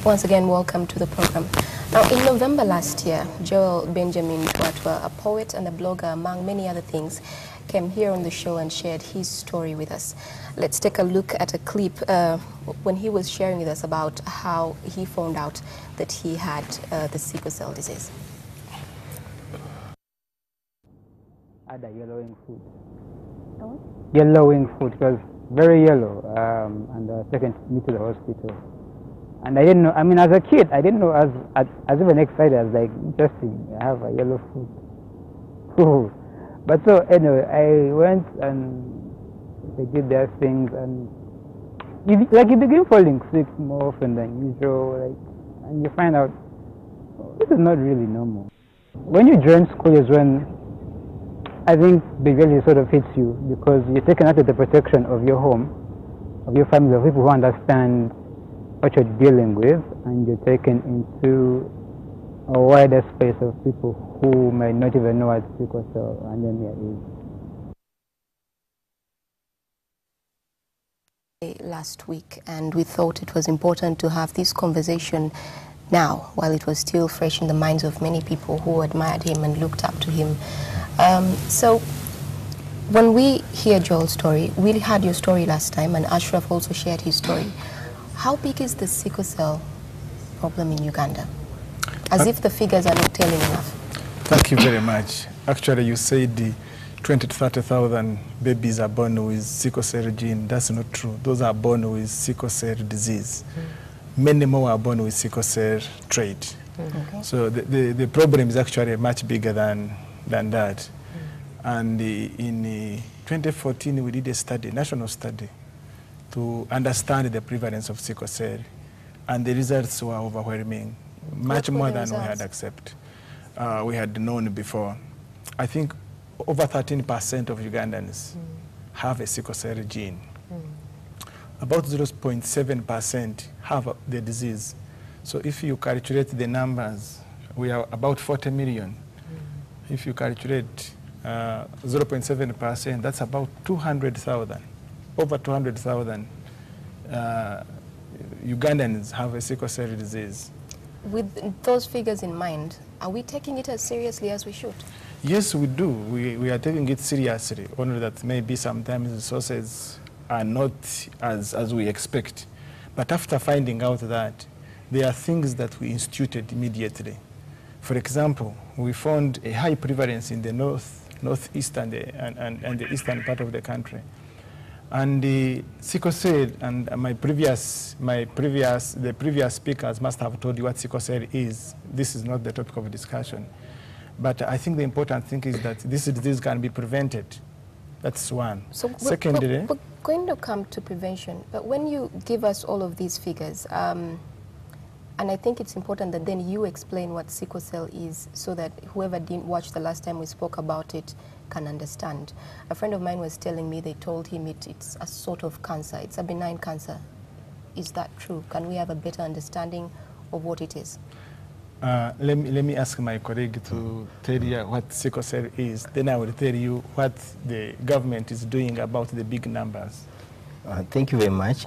Once again, welcome to the program. Now, in November last year, Joel Benjamin Twatwa, a poet and a blogger, among many other things, came here on the show and shared his story with us. Let's take a look at a clip when he was sharing with us about how he found out that he had the sickle cell disease. I had a yellowing foot. Oh? Yellowing foot, it was very yellow, and taken me to the hospital. And I didn't know, I mean, as a kid, I didn't know as even excited as like, interesting, I have a yellow foot. But so anyway, I went and they did their things, and you begin falling sick more often than usual, and you find out, oh, this is not really normal. When you join school is when I think the reality sort of hits you, because you're taken out of the protection of your home, of your family, of people who understand what you're dealing with, and you're taken into a wider space of people who may not even know what sickle cell anemia is. Last week, and we thought it was important to have this conversation now, while it was still fresh in the minds of many people who admired him and looked up to him. So when we hear Joel's story, we had your story last time, and Ashraf also shared his story. How big is the sickle cell problem in Uganda? As if the figures are not telling enough. Thank you very much. Actually, you said the 20 to 30,000 babies are born with sickle cell gene. That's not true. Those are born with sickle cell disease. Many more are born with sickle cell trait. Okay. So the problem is actually much bigger than that. And in 2014, we did a study, national study, to understand the prevalence of sickle cell, and the results were overwhelming, much more than we had accepted. We had known before. I think over 13% of Ugandans have a sickle cell gene. About 0.7% have the disease. So if you calculate the numbers, we are about 40 million. If you calculate 0.7%, that's about 200,000. Over 200,000 Ugandans have a sickle cell disease. With those figures in mind, are we taking it as seriously as we should? Yes, we do. We are taking it seriously, only that maybe sometimes the sources are not as we expect. But after finding out that, there are things that we instituted immediately. For example, we found a high prevalence in the northeast and the eastern part of the country. And the sickle cell, and the previous speakers must have told you what sickle cell is. This is not the topic of discussion. But I think the important thing is that this disease can be prevented. That's one. So secondly, we're going to come to prevention, but when you give us all of these figures, and I think it's important that then you explain what sickle cell is, so that whoever didn't watch the last time we spoke about it can understand. A friend of mine was telling me they told him it's a sort of cancer. It's a benign cancer. Is that true? Can we have a better understanding of what it is? Let me ask my colleague to tell you what sickle cell is. Then I will tell you what the government is doing about the big numbers. Thank you very much.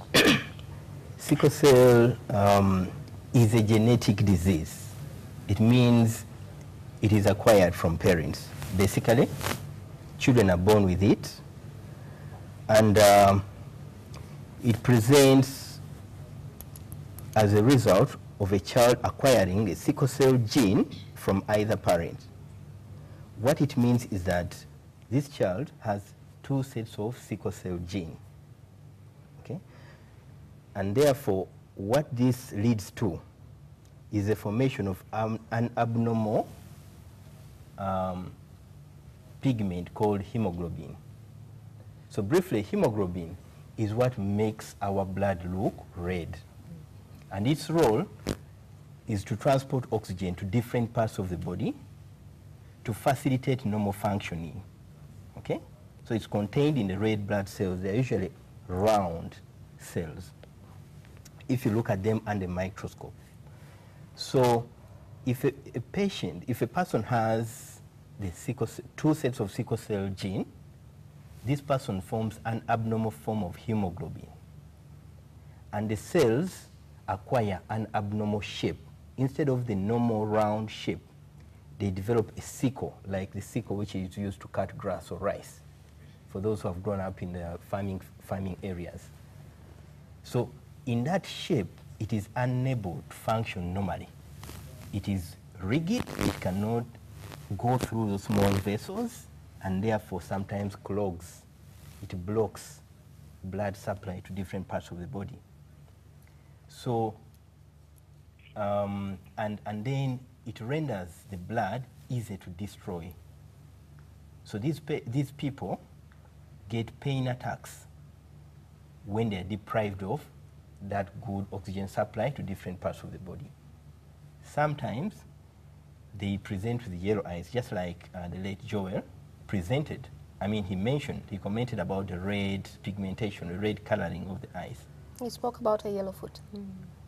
Sickle cell is a genetic disease. It means it is acquired from parents. Basically, children are born with it, and it presents as a result of a child acquiring a sickle cell gene from either parent. What it means is that this child has two sets of sickle cell gene, okay? And therefore, what this leads to is the formation of an abnormal pigment called hemoglobin. So briefly, hemoglobin is what makes our blood look red. And its role is to transport oxygen to different parts of the body to facilitate normal functioning, okay? So it's contained in the red blood cells. They're usually round cells, if you look at them under a microscope. So if a person has the two sets of sickle cell gene, this person forms an abnormal form of hemoglobin. And the cells acquire an abnormal shape. Instead of the normal round shape, they develop a sickle, like the sickle which is used to cut grass or rice, for those who have grown up in the farming areas. So in that shape, it is unable to function normally. It is rigid, it cannot go through the small vessels, and therefore sometimes clogs. It blocks blood supply to different parts of the body. So, and then it renders the blood easy to destroy. So these people get pain attacks when they're deprived of that good oxygen supply to different parts of the body. Sometimes they present with yellow eyes, just like the late Joel presented. I mean, he commented about the red pigmentation, the red coloring of the eyes. He spoke about a yellow foot.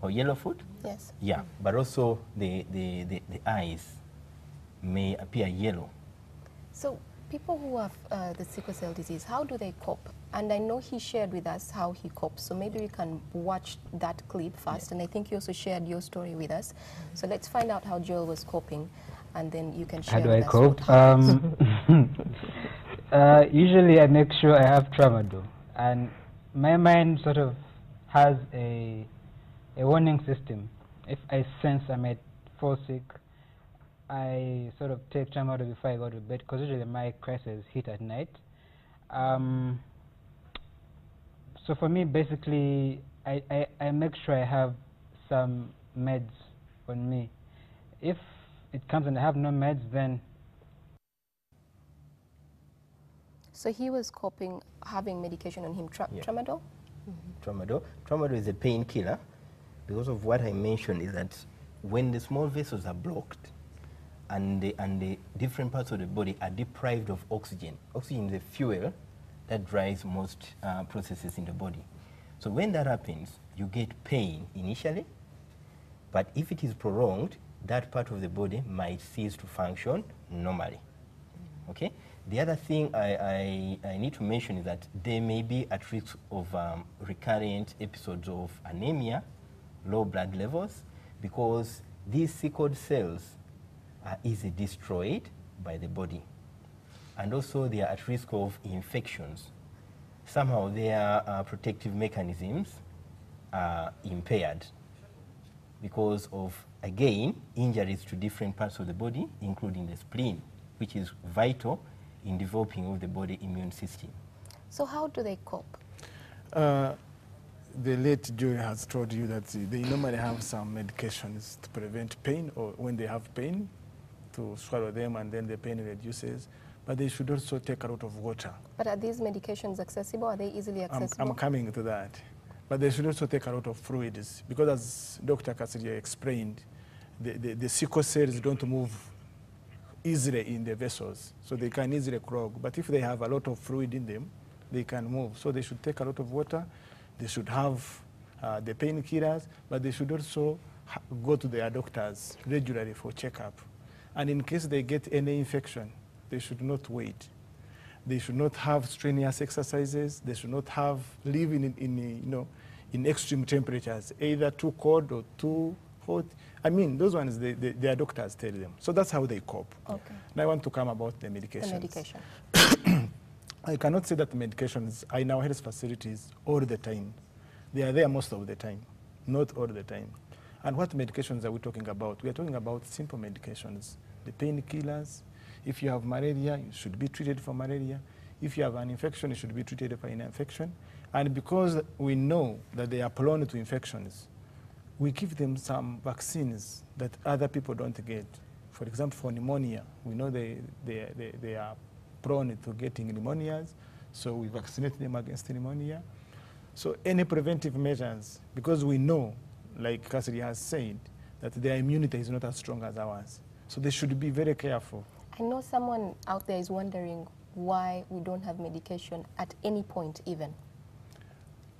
Or yellow foot? Yes. Yeah, but also the eyes may appear yellow. So people who have the sickle cell disease, how do they cope? And I know he shared with us how he copes, so maybe we can watch that clip first. And I think you also shared your story with us. So let's find out how Joel was coping, and then you can share with us what happened. Usually I make sure I have tramadol, and my mind sort of has a warning system. If I sense I might fall sick, I sort of take tramadol before I go to bed, because usually my crises hit at night. So for me, basically, I make sure I have some meds on me. If it comes and I have no meds, then... So he was coping, having medication on him, tramadol? Tramadol is a painkiller. Because of what I mentioned is that when the small vessels are blocked and the different parts of the body are deprived of oxygen, oxygen is a fuel that drives most processes in the body. So when that happens, you get pain initially, but if it is prolonged, that part of the body might cease to function normally. Okay? The other thing I need to mention is that they may be at risk of recurrent episodes of anemia, low blood levels, because these sickled cells are easily destroyed by the body. And also they are at risk of infections. Somehow their protective mechanisms are impaired because of, again, injuries to different parts of the body, including the spleen, which is vital in developing of the body immune system. So how do they cope? The late Joey has told you that they normally have some medications to prevent pain, or when they have pain, to swallow them and then the pain reduces. But they should also take a lot of water. But are these medications accessible? Are they easily accessible? I'm coming to that. But they should also take a lot of fluids, because as Dr. Kasiria explained, the sickle cells don't move easily in the vessels, so they can easily clog. But if they have a lot of fluid in them, they can move. So they should take a lot of water. They should have the painkillers, but they should also go to their doctors regularly for checkup. And in case they get any infection, they should not wait. They should not have strenuous exercises. They should not have living in extreme temperatures, either too cold or too hot. I mean, those ones, their doctors tell them. So that's how they cope. Okay. Now I want to come about the medications. The medication. I cannot say that the medications are in our health facilities all the time. They are there most of the time, not all the time. And what medications are we talking about? We are talking about simple medications, the painkillers. If you have malaria, you should be treated for malaria. If you have an infection, you should be treated for an infection. And because we know that they are prone to infections, we give them some vaccines that other people don't get. For example, for pneumonia, we know they are prone to getting pneumonias, so we vaccinate them against pneumonia. So any preventive measures, because we know, like Cassidy has said, that their immunity is not as strong as ours. So they should be very careful. I know someone out there is wondering why we don't have medication at any point even.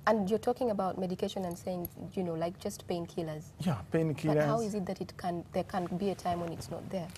And you're talking about medication and saying, like just painkillers. Yeah, painkillers. But how is it that there can be a time when it's not there?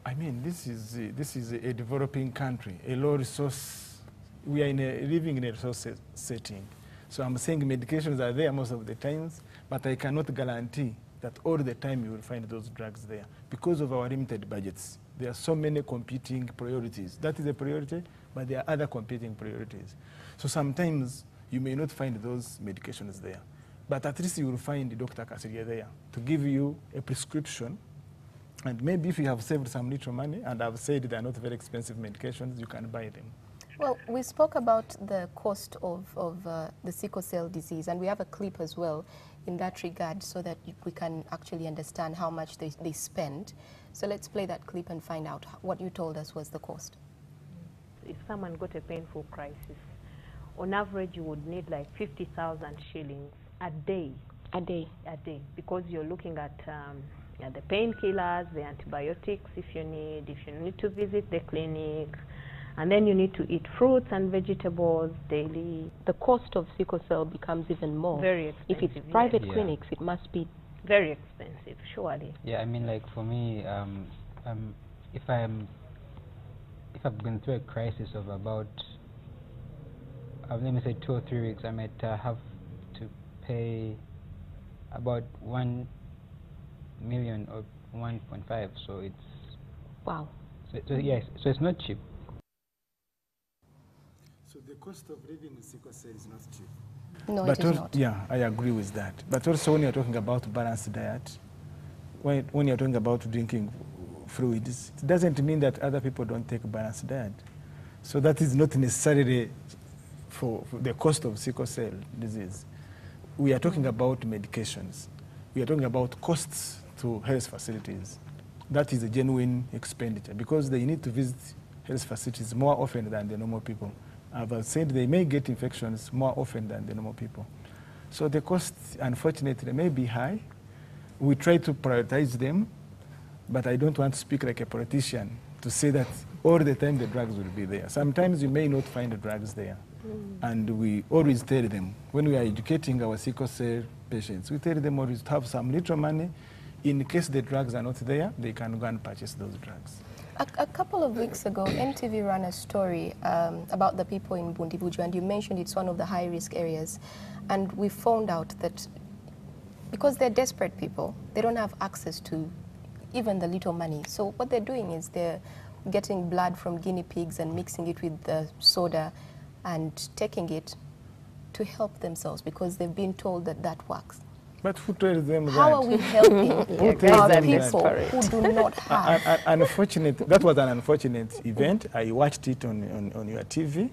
I mean, this is a developing country, a low resource. We are living in a resource setting. So I'm saying medications are there most of the times, but but I cannot guarantee that all the time you will find those drugs there because of our limited budgets. There are so many competing priorities. That is a priority, but there are other competing priorities. So sometimes you may not find those medications there, but at least you will find Dr. Kasiria there to give you a prescription. And maybe if you have saved some little money, and I've said they are not very expensive medications, you can buy them. Well, we spoke about the cost of the sickle cell disease, and we have a clip as well in that regard so that we can actually understand how much they spend. So let's play that clip and find out what you told us was the cost. If someone got a painful crisis, on average you would need like 50,000 shillings a day. A day? A day, because you're looking at the painkillers, the antibiotics if you need to visit the clinic, and then you need to eat fruits and vegetables daily. The cost of sickle cell becomes even more. Very expensive. If it's private yes. clinics, it must be very expensive, surely. Yeah, I mean, like for me, if I've been through a crisis of about, let me say 2 or 3 weeks, I might have to pay about 1 million or 1.5. So it's wow. So yes, so it's not cheap. So the cost of living with sickle cell is not cheap. No, but it is not. Yeah, I agree with that. But also when you're talking about balanced diet, when you're talking about drinking fluids, it doesn't mean that other people don't take balanced diet. So that is not necessarily for the cost of sickle cell disease. We are talking about medications. We are talking about costs to health facilities. That is a genuine expenditure because they need to visit health facilities more often than the normal people. I've said they may get infections more often than the normal people. So the costs, unfortunately, may be high. We try to prioritize them, but I don't want to speak like a politician to say that all the time the drugs will be there. Sometimes you may not find the drugs there. And we always tell them, when we are educating our sickle cell patients, we tell them always to have some little money. In case the drugs are not there, they can go and purchase those drugs. A couple of weeks ago, NTV ran a story about the people in Bundibujo, and you mentioned it's one of the high-risk areas. And we found out that because they're desperate people, they don't have access to even the little money. So what they're doing is they're getting blood from guinea pigs and mixing it with the soda and taking it to help themselves because they've been told that that works. But who told them that? How are we helping our people who do not have? Unfortunate. That was an unfortunate event. I watched it on your TV,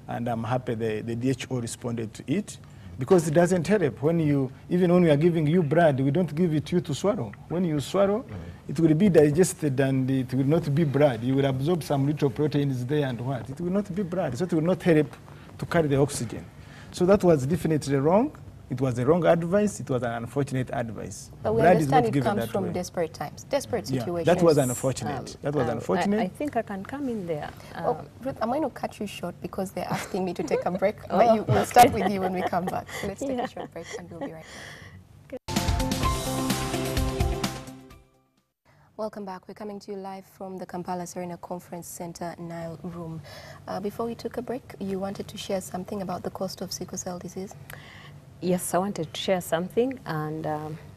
and I'm happy the DHO responded to it because it doesn't help. Even when we are giving you blood, we don't give it to you to swallow. When you swallow, it will be digested and it will not be blood. You will absorb some little proteins there and what? It will not be blood, so it will not help to carry the oxygen. So that was definitely wrong. It was the wrong advice. It was an unfortunate advice. But we understand it comes from desperate times, desperate situations. That was unfortunate. That was unfortunate. I think I can come in there. Ruth, I'm going to cut you short because they're asking me to take a break. But we'll start with you when we come back. So let's take a short break and we'll be right back. Welcome back. We're coming to you live from the Kampala Serena Conference Center, Nile Room. Before we took a break, you wanted to share something about the cost of sickle cell disease? Yes, I wanted to share something. And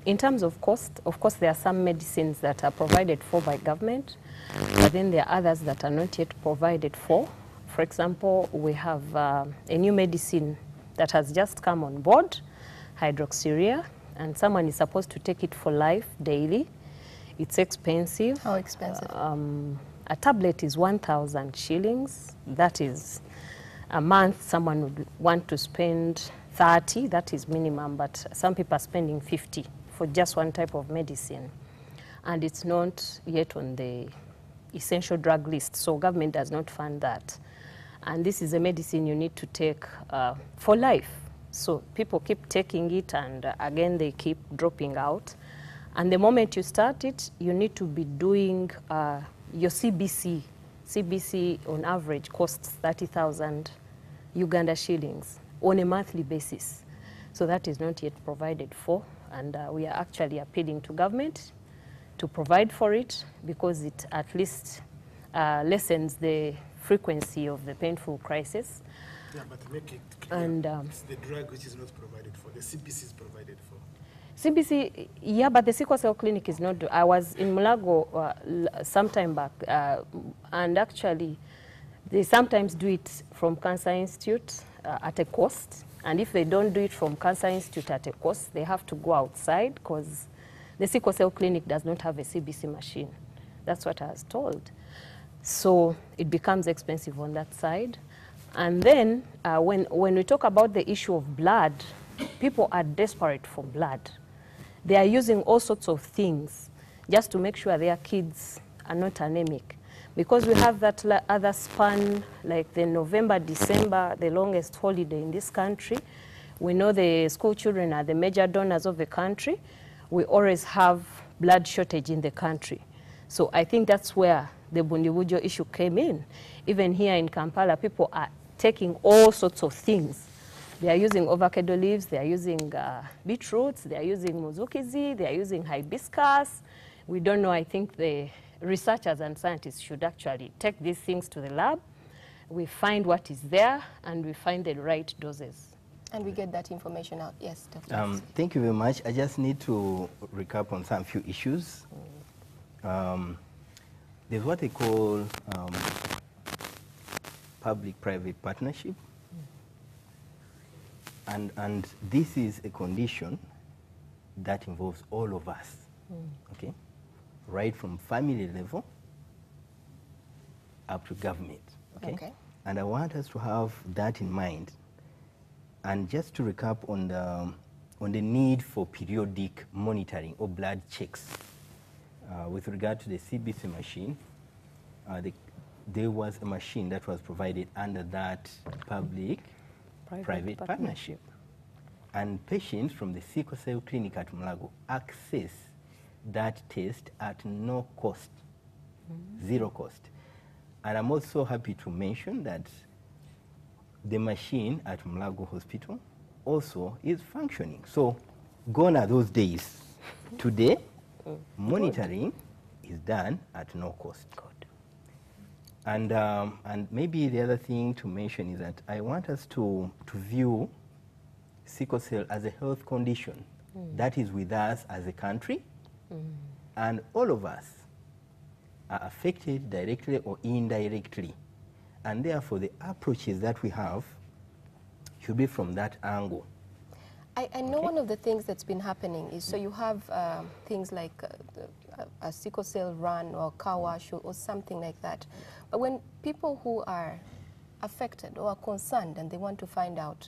in terms of cost, of course, there are some medicines that are provided for by government, but then there are others that are not yet provided for. For example, we have a new medicine that has just come on board, hydroxyurea, and someone is supposed to take it for life daily. It's expensive. How expensive? A tablet is 1,000 shillings. That is a month. Someone would want to spend 30, that is minimum, but some people are spending 50 for just one type of medicine. And it's not yet on the essential drug list, so government does not fund that. And this is a medicine you need to take for life. So people keep taking it, and again, they keep dropping out. And the moment you start it, you need to be doing your CBC. CBC on average costs 30,000 Uganda shillings on a monthly basis. So that is not yet provided for, and we are actually appealing to government to provide for it because it at least lessens the frequency of the painful crisis. Yeah, but make it clear, and it's the drug which is not provided for, the CBC is provided for. CBC, yeah, but the sickle cell clinic is not. I was in Mulago some time back, and actually, they sometimes do it from Cancer Institute at a cost. And if they don't do it from Cancer Institute at a cost, they have to go outside because the sickle cell clinic does not have a CBC machine. That's what I was told. So it becomes expensive on that side. And then when we talk about the issue of blood, people are desperate for blood. They are using all sorts of things just to make sure their kids are not anemic. Because we have that other span, like the November, December, the longest holiday in this country. We know the school children are the major donors of the country. We always have blood shortage in the country. So I think that's where the Bundibujo issue came in. Even here in Kampala, people are taking all sorts of things. They are using avocado leaves, they are using beetroots, they are using muzukizi, they are using hibiscus. We don't know, I think the researchers and scientists should actually take these things to the lab. We find what is there and we find the right doses. And we get that information out. Yes, Dr. Thank you very much. I just need to recap on some few issues. There's what they call public-private partnership. And this is a condition that involves all of us, okay? Right from family level up to government, okay? And I want us to have that in mind. And just to recap on the need for periodic monitoring or blood checks with regard to the CBC machine, there was a machine that was provided under that public-private partnership. And patients from the sickle cell clinic at Mulago access that test at no cost, zero cost. And I'm also happy to mention that the machine at Mulago Hospital also is functioning. So gone are those days. Today, monitoring is done at no cost. And maybe the other thing to mention is that I want us to view sickle cell as a health condition that is with us as a country, and all of us are affected directly or indirectly. And therefore, the approaches that we have should be from that angle. I know one of the things that's been happening is, so you have things like a sickle cell run or car wash or something like that. But when people who are affected or are concerned and they want to find out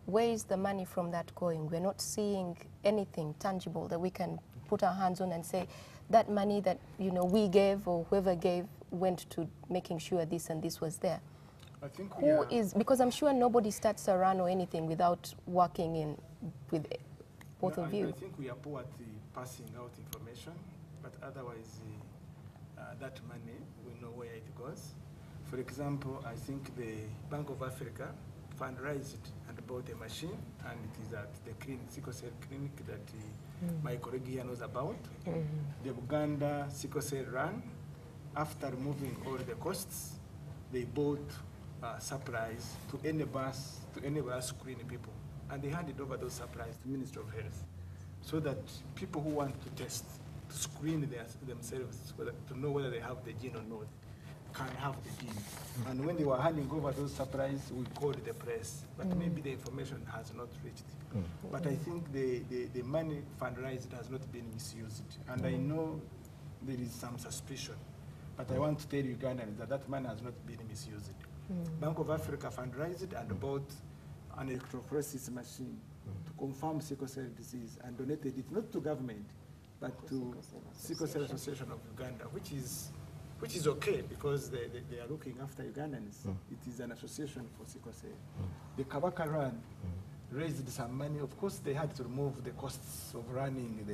where is the money from that going, we're not seeing anything tangible that we can put our hands on and say that money that we gave or whoever gave went to making sure this and this was there. I think who is, because I'm sure nobody starts a run or anything without working in with both of you. I think we are poor at passing out information, but otherwise that money, we know where it goes. For example, I think the Bank of Africa fundraised and bought a machine, and it is at the sickle cell clinic that my colleague here knows about. The Uganda sickle cell run, after removing all the costs, they bought supplies to enable us screen people. And they handed over those supplies to the Ministry of Health so that people who want to test, to screen themselves to know whether they have the gene or not, can have the gene. And when they were handing over those supplies, we called the press, but maybe the information has not reached. But I think the money fundraised has not been misused. And I know there is some suspicion, but I want to tell Ugandans that that money has not been misused. Bank of Africa fundraised and bought an electrophoresis machine to confirm sickle cell disease and donated it not to government, but to Sickle Cell Association of Uganda, which is okay because they are looking after Ugandans. It is an association for sickle cell. The Kabaka Run raised some money. Of course, they had to remove the costs of running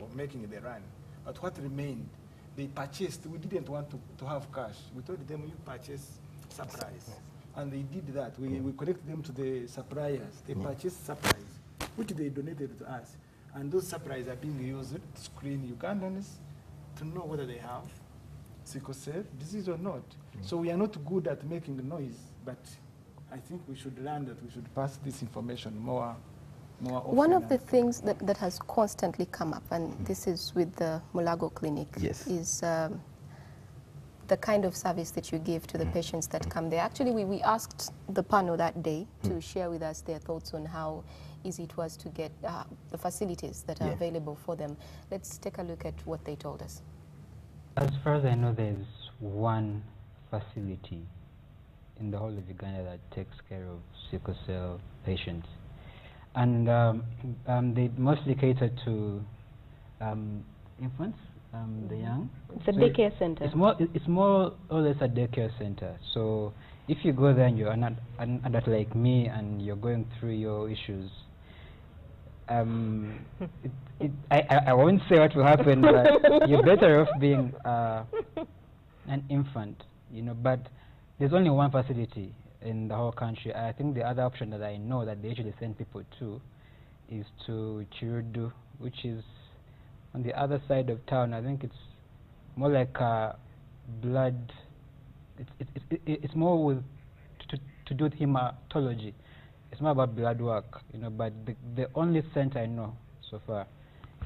of making the run. But what remained, they purchased. We didn't want to have cash. We told them, you purchase supplies. And they did that. We connected them to the suppliers. They purchased supplies, which they donated to us. And those supplies are being used to screen Ugandans to know whether they have sickle cell disease or not. So we are not good at making noise, but I think we should learn that we should pass this information more more often. One of the things that has constantly come up, and this is with the Mulago Clinic, Yes. is the kind of service that you give to the patients that come there. Actually, we asked the panel that day to share with us their thoughts on how easy it was to get the facilities that are available for them. Let's take a look at what they told us. As far as I know, there's one facility in the whole of Uganda that takes care of sickle cell patients. And they mostly cater to infants, the young. It's a So daycare center. It's more or less a daycare center. So if you go there and you're an adult like me and you're going through your issues, I won't say what will happen, but you're better off being an infant, you know. But there's only one facility in the whole country. I think the other option that I know that they usually send people to is to Chirudu, which is on the other side of town. I think it's more like blood. It's more with to do with hematology. It's more about blood work, you know. But the only center I know so far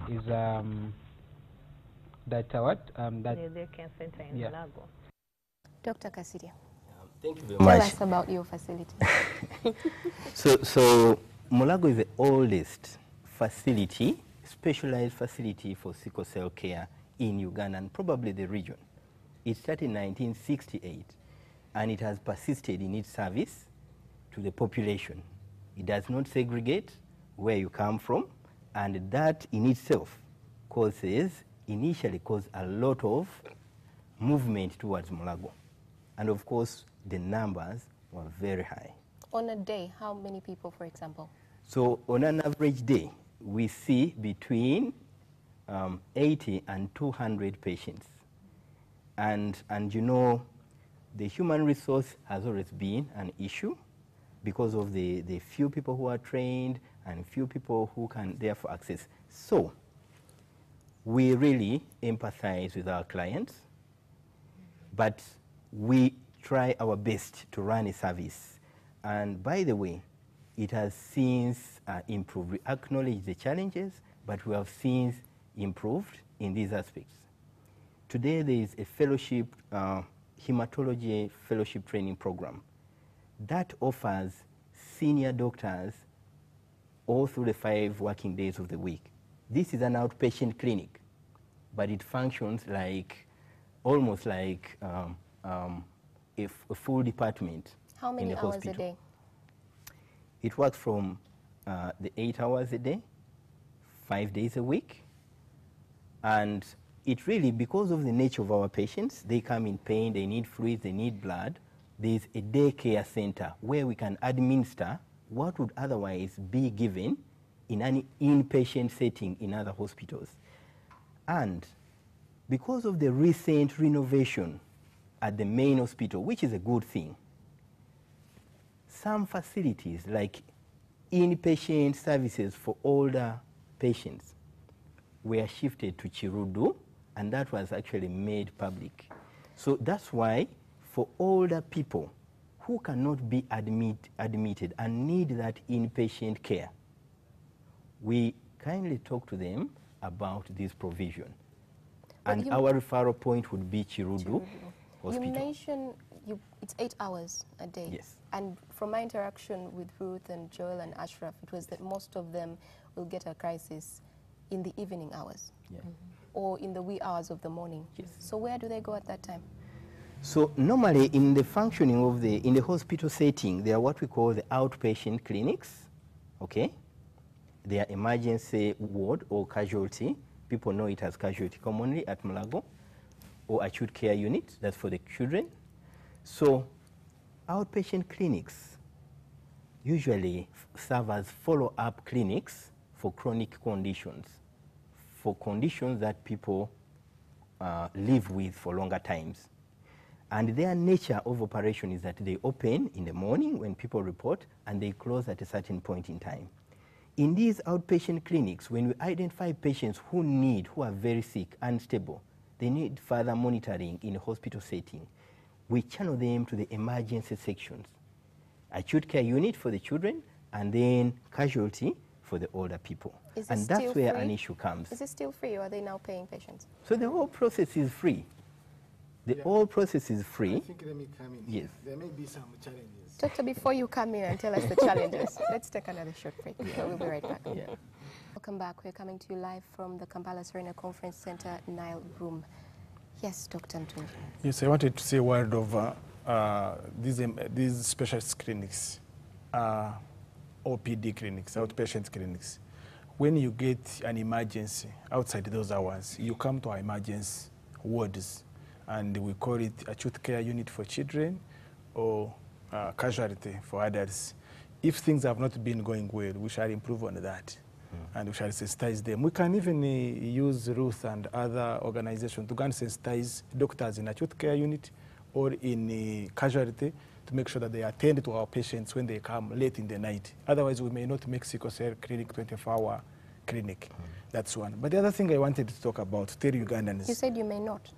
is that The daycare center in Mulago. Dr. Kasidia, Thank you very tell much. us about your facility. So Mulago is the oldest facility, specialized facility for sickle cell care in Uganda and probably the region. It started in 1968 and it has persisted in its service to the population. It does not segregate where you come from, and that in itself initially caused a lot of movement towards Mulago. And of course, the numbers were very high. On a day, how many people, for example? So on an average day, we see between 80 and 200 patients. And you know, the human resource has always been an issue because of the few people who are trained and few people who can therefore access. So we really empathize with our clients, but we try our best to run a service. And by the way, it has since improved. We acknowledge the challenges, but we have since improved in these aspects. Today there is a fellowship, hematology fellowship training program that offers senior doctors all through the 5 working days of the week. This is an outpatient clinic, but it functions like, almost like a full department. How many in the hours hospital. a day? It works from the 8 hours a day, 5 days a week. And it really, because of the nature of our patients, they come in pain, they need fluids, they need blood. There's a daycare center where we can administer what would otherwise be given in an inpatient setting in other hospitals. And because of the recent renovation at the main hospital, which is a good thing, some facilities like inpatient services for older patients were shifted to Chirudu, and that was actually made public. So that's why for older people who cannot be admitted and need that inpatient care, we kindly talk to them about this provision. And our referral point would be Chirudu Hospital. You mentioned it's 8 hours a day. Yes. And from my interaction with Ruth and Joel and Ashraf, it was that most of them will get a crisis in the evening hours. Yeah. Or in the wee hours of the morning. Yes. So where do they go at that time? So normally in the functioning of in the hospital setting, there are what we call the outpatient clinics, okay? They are emergency ward or casualty. People know it as casualty commonly at Mulago, or acute care unit, that's for the children. So outpatient clinics usually serve as follow-up clinics for chronic conditions, for conditions that people live with for longer times. And their nature of operation is that they open in the morning when people report and they close at a certain point in time. In these outpatient clinics, when we identify patients who are very sick, unstable, they need further monitoring in a hospital setting, we channel them to the emergency sections. Acute care unit for the children, and then casualty for the older people. Is And this that's still where free? an issue comes. Is it still free, or are they now paying patients? So the whole process is free. The whole process is I free. think let me come in. Yes. There may be some challenges. Doctor, before you come in and tell us the challenges, let's take another short break. We'll be right back. Yeah. Welcome back. We're coming to you live from the Kampala Serena Conference Center, Nile Room. Yes, Dr. Ntungi. Yes, I wanted to say a word of these specialist clinics, OPD clinics, outpatient clinics. When you get an emergency outside those hours, you come to our emergency wards, and we call it acute care unit for children or casualty for adults. If things have not been going well, we shall improve on that. And we shall sensitize them. We can even use Ruth and other organizations to go and sensitize doctors in acute care unit or in casualty to make sure that they attend to our patients when they come late in the night. Otherwise, we may not make sickle cell clinic 24-hour clinic. That's one. But the other thing I wanted to talk about, tell Ugandans. You said you may not.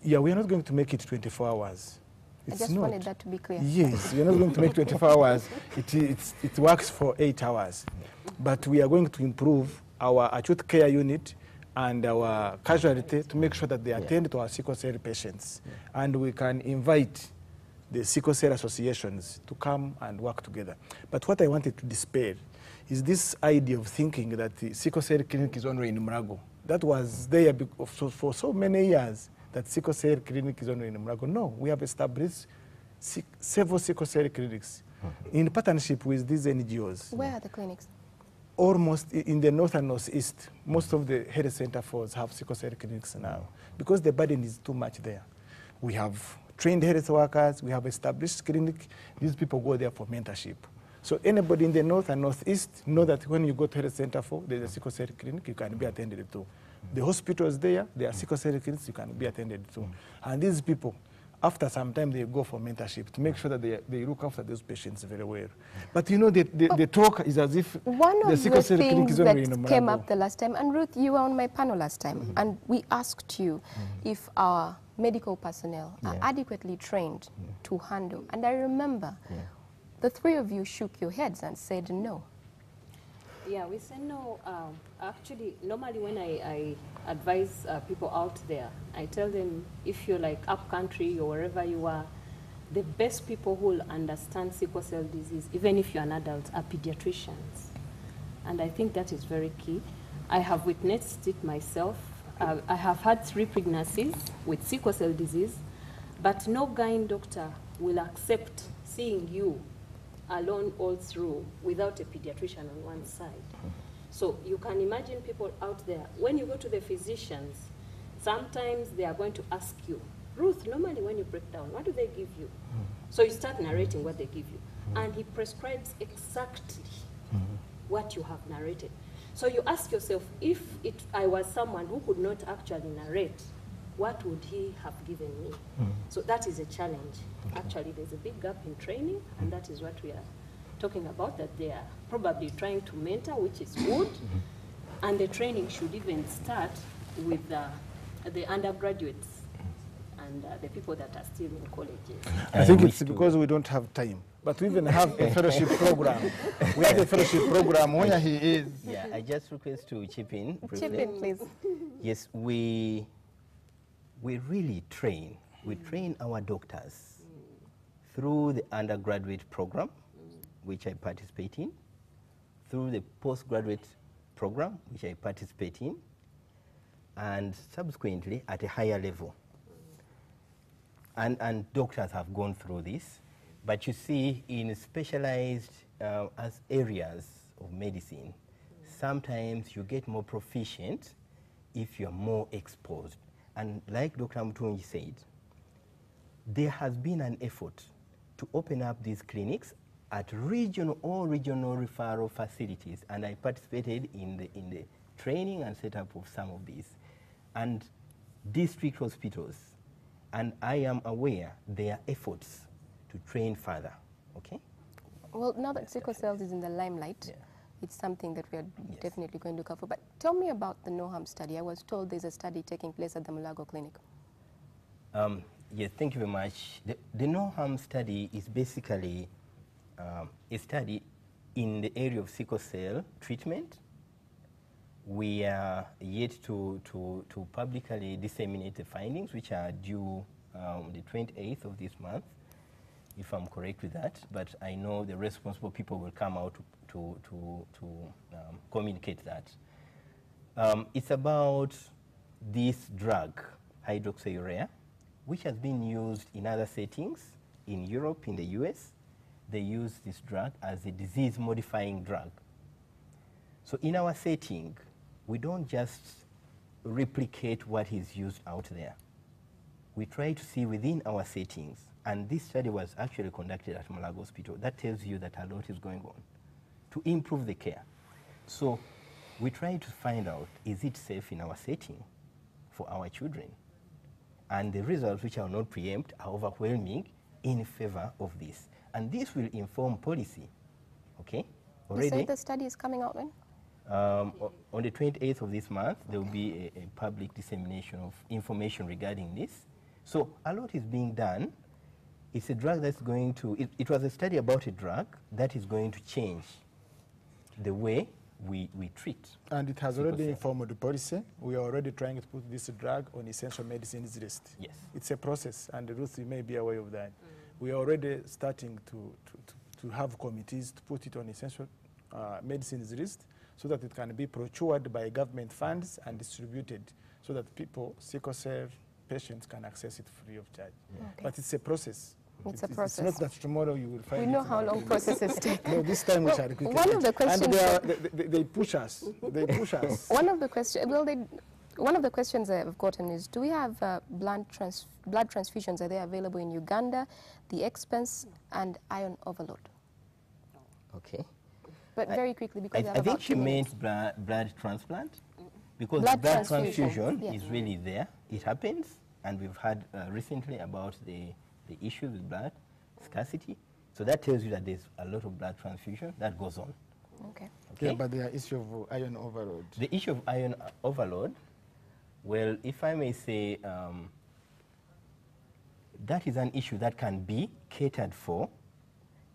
Yeah, we are not going to make it 24 hours. I just wanted that to be clear. Yes, we are not going to make 24 hours. It works for 8 hours. But we are going to improve our acute care unit and our casualty to make sure that they attend to our sickle cell patients. And we can invite the sickle cell associations to come and work together. But what I wanted to dispel is this idea of thinking that the sickle cell clinic is only in Murago. That was there for so many years, that sickle cell clinic is only in Murago. No, we have established several sickle cell clinics in partnership with these NGOs. Where are the clinics? Almost in the north and northeast, most of the health center forts have sickle cell clinics now because the burden is too much there. We have trained health workers, we have established clinic. These people go there for mentorship. So anybody in the north and northeast know that when you go to health center for, there's a sickle cell clinic you can be attended to. The hospitals there are sickle cell clinics you can be attended to. And these people, after some time, they go for mentorship to make sure that they look after those patients very well. But you know, the talk is as if one the sickle of the cell clinic things is that only in came Murago. up the last time, and Ruth, you were on my panel last time, and we asked you if our medical personnel are adequately trained to handle. And I remember the three of you shook your heads and said no. Yeah, we say no. Actually, normally when I advise people out there, I tell them if you're like up country or wherever you are, the best people who will understand sickle cell disease, even if you're an adult, are pediatricians. And I think that is very key. I have witnessed it myself. I have had 3 pregnancies with sickle cell disease, but no gyne doctor will accept seeing you alone all through without a pediatrician on one side. So you can imagine people out there, when you go to the physicians, sometimes they are going to ask you, Ruth, normally when you break down, what do they give you? So you start narrating what they give you. And he prescribes exactly what you have narrated. So you ask yourself, if I was someone who could not actually narrate, what would he have given me? So that is a challenge. Actually, there's a big gap in training, and that is what we are talking about, that they are probably trying to mentor, which is good, and the training should even start with the undergraduates and the people that are still in colleges. I think it's because we don't have time. But we even have a fellowship program. We have a fellowship program where he is. Yeah, I just request to chip in briefly. Chip in, please. Yes, we really train. We train our doctors through the undergraduate program, which I participate in, through the postgraduate program, which I participate in, and subsequently at a higher level. And doctors have gone through this. But you see, in specialized as areas of medicine, sometimes you get more proficient if you're more exposed. And like Dr. Mutungi said, there has been an effort to open up these clinics at regional referral facilities, and I participated in the training and setup of some of these, and district hospitals. And I am aware there are efforts to train further, okay? Well, now that sickle cell is in the limelight, it's something that we are definitely going to cover. But tell me about the No Harm study. I was told there's a study taking place at the Mulago Clinic. Yes, thank you very much. The No Harm study is basically a study in the area of sickle cell treatment, we are yet to publicly disseminate the findings, which are due the 28th of this month, if I'm correct with that. But I know the responsible people will come out to communicate that. It's about this drug, hydroxyurea, which has been used in other settings, in Europe, in the US. They use this drug as a disease-modifying drug. So in our setting, we don't just replicate what is used out there. We try to see within our settings, and this study was actually conducted at Malago Hospital. That tells you that a lot is going on to improve the care. So we try to find out, is it safe in our setting for our children? And the results, which I will not preempt, are overwhelming in favor of this. And this will inform policy, okay? Already, you say the study is coming out when? On the 28th of this month, there will be a public dissemination of information regarding this. So a lot is being done. It's a drug that's going to, it was a study about a drug that is going to change the way we treat. And it has already informed the policy. We are already trying to put this drug on essential medicines list. Yes. It's a process, and Ruth, you may be aware of that. We are already starting to have committees to put it on essential medicines list, so that it can be procured by government funds and distributed, so that people, sickle cell patients, can access it free of charge. Yeah. Okay. But it's a process. It's a process. It's not that tomorrow you will find. We know how long processes take. No, this time we shall quickly. One of the questions. And they push us. They push us. One of the questions. Well, one of the questions I've gotten is: do we have blood transfusions? Are they available in Uganda? The expense and iron overload. Okay. But very quickly, because I think she meant blood transplant, because blood transfusion is really there. It happens, and we've had recently about the issue with blood scarcity. So that tells you that there's a lot of blood transfusion that goes on. Okay. Yeah, but the issue of iron overload. The issue of iron overload, well, if I may say, that is an issue that can be catered for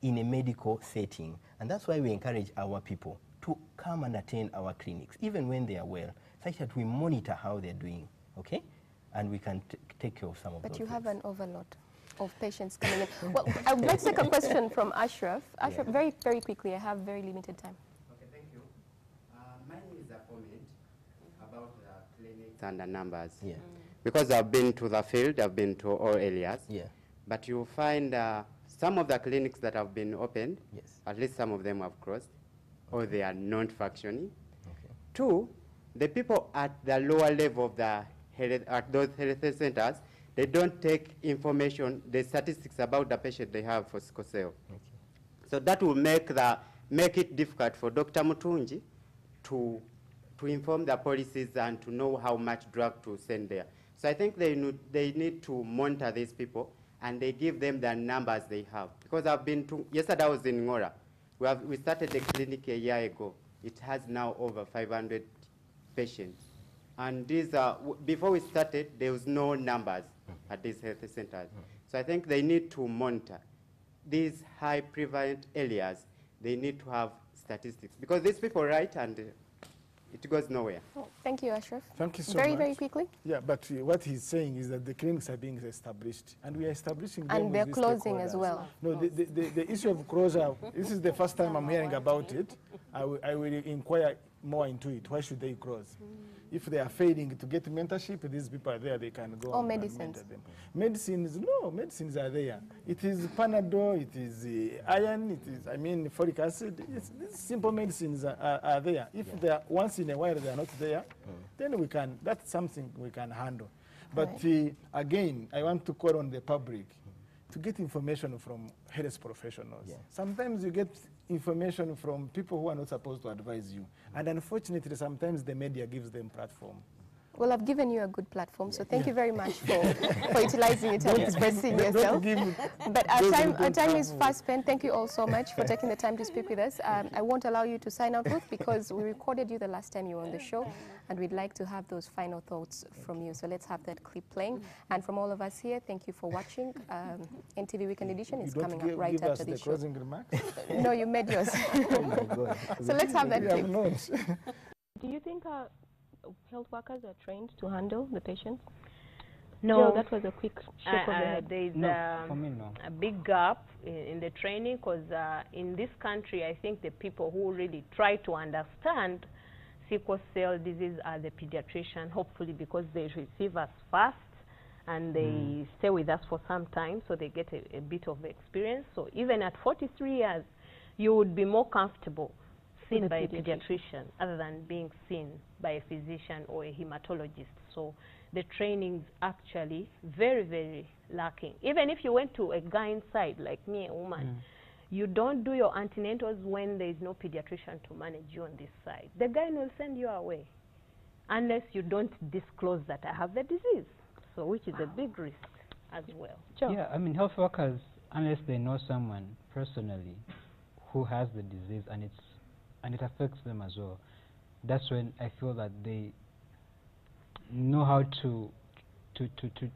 in a medical setting. And that's why we encourage our people to come and attend our clinics, even when they are well, such that we monitor how they're doing, okay? And we can take care of some of those. But you have an overload of patients coming in. Well, let's take a question from Ashraf. Ashraf, very, very quickly. I have very limited time. Okay, thank you. Mine is a comment about the clinics and the numbers. Yeah. Because I've been to the field, I've been to all areas. Yeah. But you find some of the clinics that have been opened, yes, at least some of them have closed, or they are non-functioning. Okay. Two, the people at the lower level of the at those health centers, they don't take information, the statistics about the patient they have for sickle cell. Okay. So that will make it difficult for Dr. Mutunji to inform the policies and to know how much drug to send there. So I think they need to monitor these people, and they give them the numbers they have. Because I've been to, yesterday I was in Ngora. We started the clinic a year ago. It has now over 500 patients. And these before we started, there was no numbers at these health centers. So I think they need to monitor these high prevalent areas. They need to have statistics, because these people write and it goes nowhere. Oh, thank you, Ashraf. Thank you so much. Very quickly. Yeah, but what he's saying is that the clinics are being established, and we are establishing them. And they're closing as well. No, the issue of closure, this is the first time I'm hearing about it. I will inquire more into it. Why should they close? If they are failing to get mentorship, these people are there, they can go or medicines. Them. Medicines, no, medicines are there. It is Panadol, it is iron, it is, folic acid. These simple medicines are there. If they are once in a while they are not there, then that's something we can handle. But again, I want to call on the public to get information from health professionals. Yeah. Sometimes you get information from people who are not supposed to advise you. And unfortunately, sometimes the media gives them platform. Well, I've given you a good platform, so thank you very much for utilizing it and expressing yourself. But our time is fast spent. Thank you all so much for taking the time to speak with us. I won't allow you to sign out, Ruth, because we recorded you the last time you were on the show, and we'd like to have those final thoughts from you. So let's have that clip playing. And from all of us here, thank you for watching. NTV Weekend Edition is coming up right after this show. Closing remarks? No, you made yours. Oh my God. So let's have that clip. Do you think health workers are trained to handle the patients? No. Jill, that was a quick shake of the head. There's for me, no. a big gap in the training, because in this country, I think the people who really try to understand sickle cell disease are the pediatrician, hopefully because they receive us fast and they stay with us for some time, so they get a bit of experience. So even at 43 years, you would be more comfortable seen by a pediatrician other than being seen by a physician or a hematologist. So the training's actually very, very lacking. Even if you went to a gyne side, like me, a woman, you don't do your antenatals when there is no pediatrician to manage you on this side. The gyne will send you away unless you don't disclose that I have the disease, so which is a big risk as well. Sure. Yeah, I mean, health workers, unless they know someone personally who has the disease and it affects them as well, that's when I feel that they know how to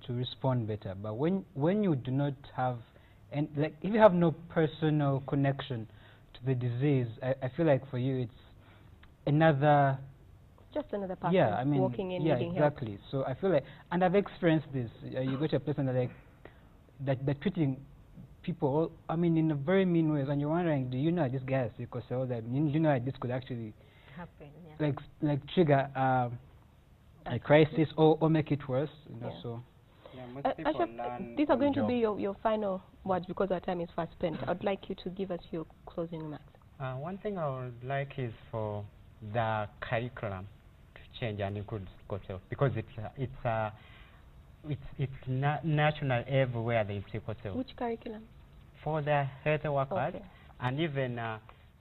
respond better. But when you do not have, and like if you have no personal connection to the disease, I feel like for you it's another, just another person, yeah, I mean, walking in, yeah, needing exactly. help. So I feel like, and I've experienced this. You go to a place and they're like they're treating people, I mean, in a very mean ways, and you're wondering, do you know this guy has sickle cell? That you know that this could actually Happen, yeah. like trigger a crisis or make it worse, you know. Yeah. So Yeah, most people learn these are on going to job. be your final words, because our time is fast spent. I'd like you to give us your closing remarks. One thing I would like is for the curriculum to change and include sickle cell, because it's national everywhere there is sickle cell. Which curriculum? For the health workers, Okay. and even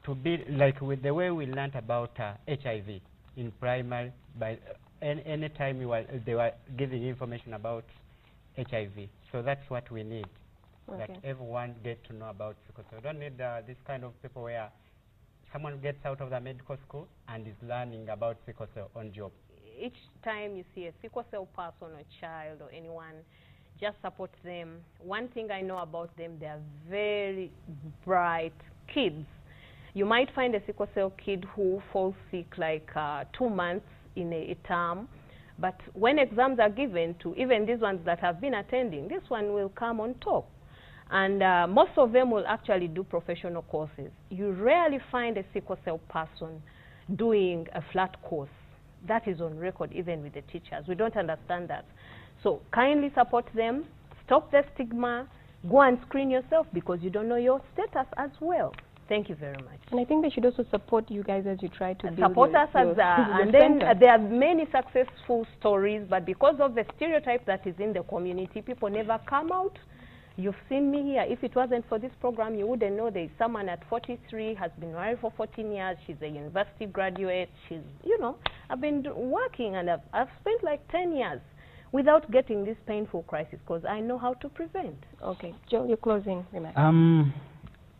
to be like with the way we learned about HIV in primary, by any time they were giving information about HIV. So that's what we need, that everyone get to know about sickle cell. We don't need this kind of people where someone gets out of the medical school and is learning about sickle cell on job. Each time you see a sickle cell person or child or anyone, just support them. One thing I know about them, they are very bright kids. You might find a sickle cell kid who falls sick like 2 months in a term, but when exams are given to even these ones that have been attending, this one will come on top. And most of them will actually do professional courses. You rarely find a sickle cell person doing a flat course. That is on record even with the teachers. We don't understand that. So kindly support them, stop the stigma, go and screen yourself because you don't know your status as well. Thank you very much. And I think they should also support you guys as you try to build support us as and then there are many successful stories, but because of the stereotype that is in the community, people never come out. You've seen me here. If it wasn't for this program, you wouldn't know there's someone at 43, has been married for 14 years. She's a university graduate. She's, you know, I've been working and I've spent like 10 years without getting this painful crisis because I know how to prevent. Okay. Joe, your closing remarks.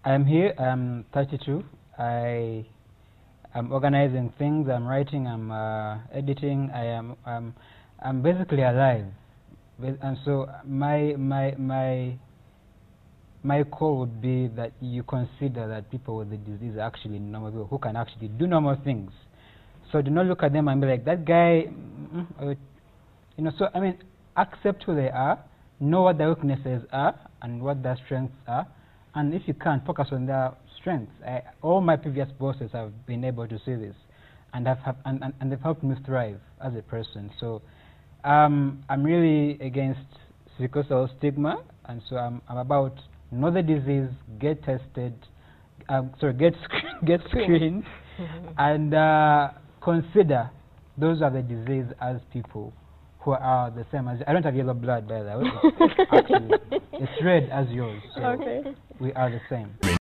I'm here, I'm 32. I'm organizing things, I'm writing, I'm editing, I'm basically alive. And so my call would be that you consider that people with the disease are actually normal people who can actually do normal things. So do not look at them and be like, that guy, you know, so I mean, accept who they are, know what their weaknesses are and what their strengths are, and if you can, focus on their strengths. All my previous bosses have been able to see this, and they've helped me thrive as a person. So I'm really against sickle cell stigma, and so I'm about know the disease, get tested, get screened, and consider those are the disease as people who are the same as. I don't have yellow blood, by the way. Actually, it's red as yours. So we are the same.